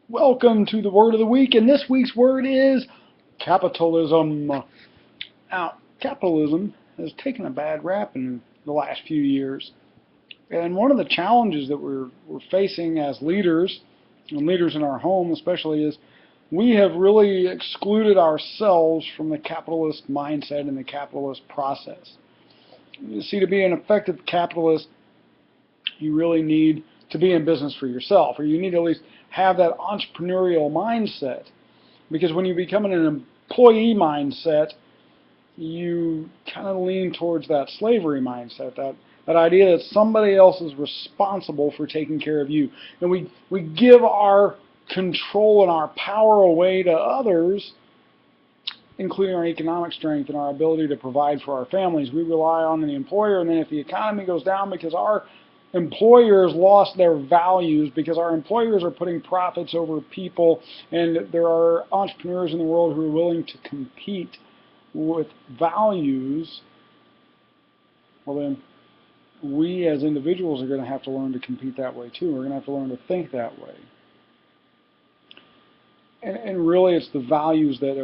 Welcome to the Word of the Week, and this week's word is capitalism. Now, capitalism has taken a bad rap in the last few years, and one of the challenges that we're facing as leaders, and leaders in our home especially, is we have really excluded ourselves from the capitalist mindset and the capitalist process. You see, to be an effective capitalist, you really need to be in business for yourself, or you need to at least have that entrepreneurial mindset. Because when you become an employee mindset, you kind of lean towards that slavery mindset, that idea that somebody else is responsible for taking care of you. And we give our control and our power away to others, including our economic strength and our ability to provide for our families. We rely on the employer, and then if the economy goes down because our employers lost their values, because our employers are putting profits over people, and there are entrepreneurs in the world who are willing to compete with values, well then we as individuals are going to have to learn to compete that way too. We're going to have to learn to think that way. And really it's the values that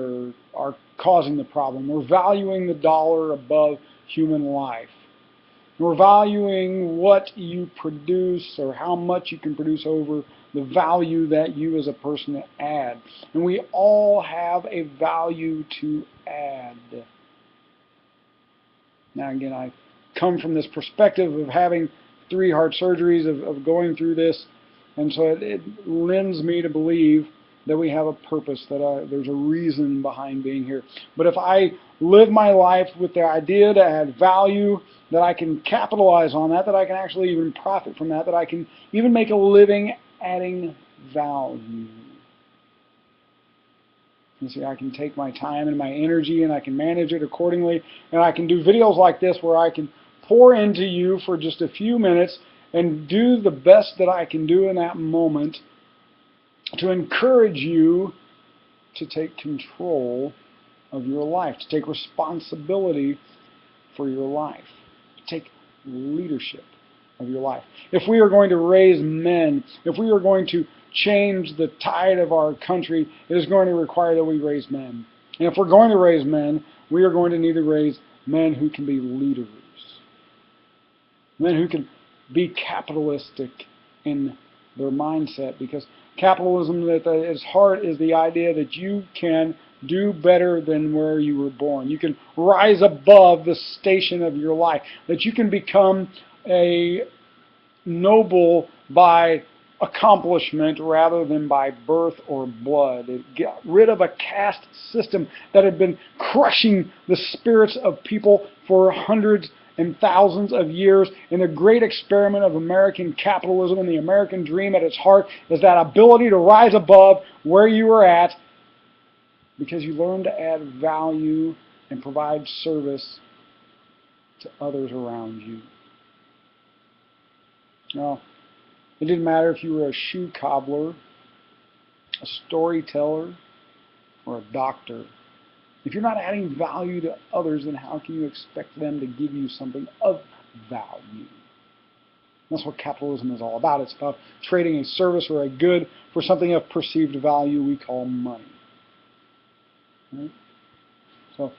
are causing the problem. We're valuing the dollar above human life. We're valuing what you produce or how much you can produce over the value that you as a person add. And we all have a value to add. Now again, I come from this perspective of having 3 heart surgeries, of going through this, and so it lends me to believe that we have a purpose, that there's a reason behind being here. But if I live my life with the idea to add value, that I can capitalize on that I can actually even profit from that I can even make a living adding value. You see, I can take my time and my energy and I can manage it accordingly, and I can do videos like this where I can pour into you for just a few minutes and do the best that I can do in that moment to encourage you to take control of your life, to take responsibility for your life, to take leadership of your life. If we are going to raise men, if we are going to change the tide of our country, it is going to require that we raise men. And if we're going to raise men, we are going to need to raise men who can be leaders, men who can be capitalistic in their mindset, because capitalism at its heart is the idea that you can do better than where you were born. You can rise above the station of your life, that you can become a noble by accomplishment rather than by birth or blood. It got rid of a caste system that had been crushing the spirits of people for hundreds and thousands of years. And the great experiment of American capitalism and the American dream at its heart is that ability to rise above where you were at, because you learn to add value and provide service to others around you. Now, it didn't matter if you were a shoe cobbler, a storyteller, or a doctor. If you're not adding value to others, then how can you expect them to give you something of value? That's what capitalism is all about. It's about trading a service or a good for something of perceived value we call money. Right? So,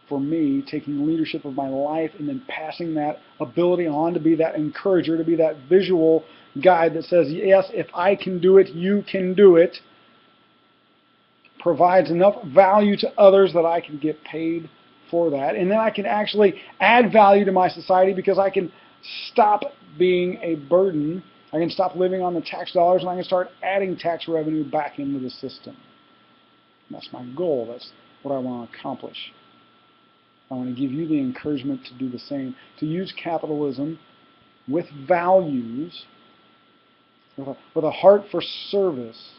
for me, taking leadership of my life and then passing that ability on to be that encourager, to be that visual guide that says, yes, if I can do it, you can do it, provides enough value to others that I can get paid for that. And then I can actually add value to my society, because I can stop being a burden. I can stop living on the tax dollars, and I can start adding tax revenue back into the system. And that's my goal. That's what I want to accomplish. I want to give you the encouragement to do the same, to use capitalism with values, with a heart for service,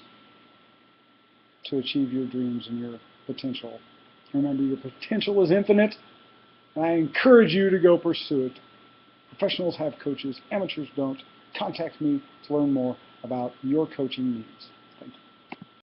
to achieve your dreams and your potential. Remember, your potential is infinite, and I encourage you to go pursue it. Professionals have coaches, amateurs don't. Contact me to learn more about your coaching needs.